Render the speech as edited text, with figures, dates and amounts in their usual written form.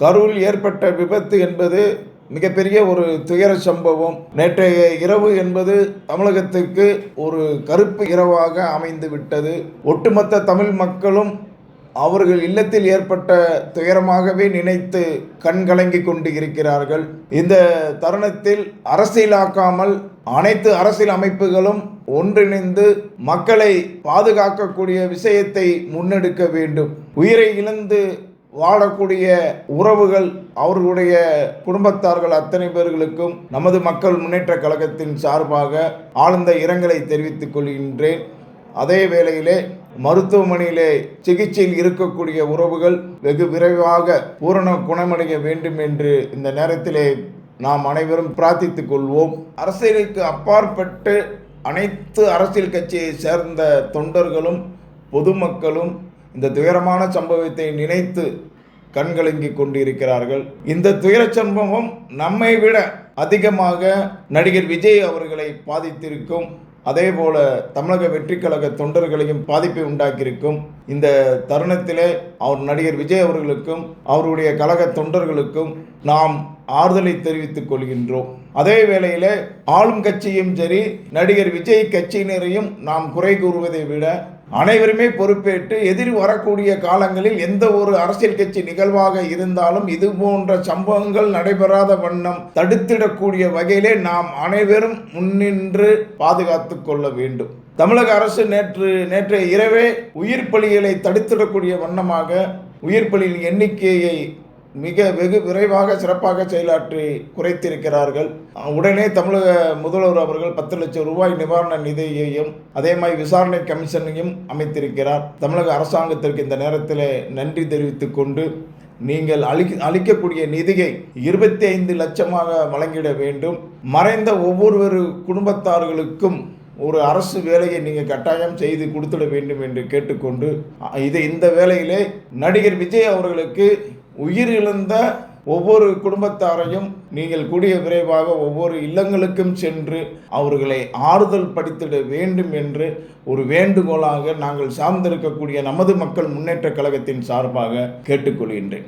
கரூரில் ஏற்பட்ட விபத்து என்பது மிகப்பெரிய ஒரு துயர சம்பவம். நேற்றைய இரவு என்பது தமிழகத்துக்கு ஒரு கருப்பு இரவாக அமைந்து விட்டது. ஒட்டுமொத்த தமிழ் மக்களும் அவர்கள் இல்லத்தில் ஏற்பட்ட துயரமாகவே நினைத்து கண்கலங்கி கொண்டு இருக்கிறார்கள். இந்த தருணத்தில் அரசியலாக்காமல் அனைத்து அரசியல் அமைப்புகளும் ஒன்றிணைந்து மக்களை பாதுகாக்கக்கூடிய விஷயத்தை முன்னெடுக்க வேண்டும். உயிரை இழந்து வாழக்கூடிய உறவுகள், அவர்களுடைய குடும்பத்தார்கள் அத்தனை பேர்களுக்கும் நமது மக்கள் முன்னேற்ற கழகத்தின் சார்பாக ஆழ்ந்த இரங்கலை தெரிவித்துக் கொள்கின்றேன். அதே வேளையிலே மருத்துவமனையிலே சிகிச்சையில் இருக்கக்கூடிய உறவுகள் வெகு விரைவாக பூரண குணமடைய வேண்டும் என்று இந்த நேரத்திலே நாம் அனைவரும் பிரார்த்தித்துக் கொள்வோம். அரசியலுக்கு அப்பாற்பட்டு அனைத்து அரசியல் கட்சியை சேர்ந்த தொண்டர்களும் பொதுமக்களும் இந்த துயரமான சம்பவத்தை நினைத்து கண்கலங்கி கொண்டிருக்கிறார்கள். இந்த துயர சம்பவம் நம்மை விட அதிகமாக நடிகர் விஜய் அவர்களை பாதித்திருக்கும். அதே போல தமிழக வெற்றி கழக தொண்டர்களையும் பாதிப்பை உண்டாக்கியிருக்கும். இந்த தருணத்திலே அவர் நடிகர் விஜய் அவர்களுக்கும் அவருடைய கழக தொண்டர்களுக்கும் நாம் ஆறுதலை தெரிவித்துக் கொள்கின்றோம். அதே வேளையிலே ஆளும் கட்சியும் சரி, நடிகர் விஜய் கட்சியினரையும் நாம் குறை கூறுவதை விட அனைவருமே பொறுப்பேற்று எதிர் வரக்கூடிய காலங்களில் எந்த ஒரு அரசியல் கட்சி நிகழ்வாக இருந்தாலும் இது போன்ற சம்பவங்கள் நடைபெறாத வண்ணம் தடுத்திடக்கூடிய வகையிலே நாம் அனைவரும் முன்னின்று பாதுகாத்து கொள்ள வேண்டும். தமிழக அரசு நேற்றைய இரவே உயிர் பலிகளை தடுத்திடக்கூடிய வண்ணமாக உயிர் பலியின் எண்ணிக்கையை வெகு விரைவாக சிறப்பாக செயலாற்றி குறைத்திருக்கிறார்கள். உடனே தமிழக முதல்வர் அவர்கள் 10 லட்சம் ரூபாய் நிவாரண நிதியையும் அதே மாதிரி விசாரணை கமிஷனையும் அமைத்திருக்கிறார். தமிழக அரசாங்கத்திற்கு இந்த நேரத்தில் நன்றி தெரிவித்துக் கொண்டு, நீங்கள் அளிக்கக்கூடிய நிதியை 25 லட்சமாக வழங்கிட வேண்டும். மறைந்த ஒவ்வொரு குடும்பத்தார்களுக்கும் ஒரு அரசு வேலையை நீங்கள் கட்டாயம் செய்து கொடுத்துட வேண்டும் என்று கேட்டுக்கொண்டு, இந்த வேளையிலே நடிகர் விஜய் அவர்களுக்கு உயிரிழந்த ஒவ்வொரு குடும்பத்தாரையும் நீங்கள் கூடிய விரைவாக ஒவ்வொரு இல்லங்களுக்கும் சென்று அவர்களை ஆறுதல் படுத்திட வேண்டும் என்று ஒரு வேண்டுகோளாக நாங்கள் சார்ந்திருக்கக்கூடிய நமது மக்கள் முன்னேற்ற கழகத்தின் சார்பாக கேட்டுக்கொள்கின்றேன்.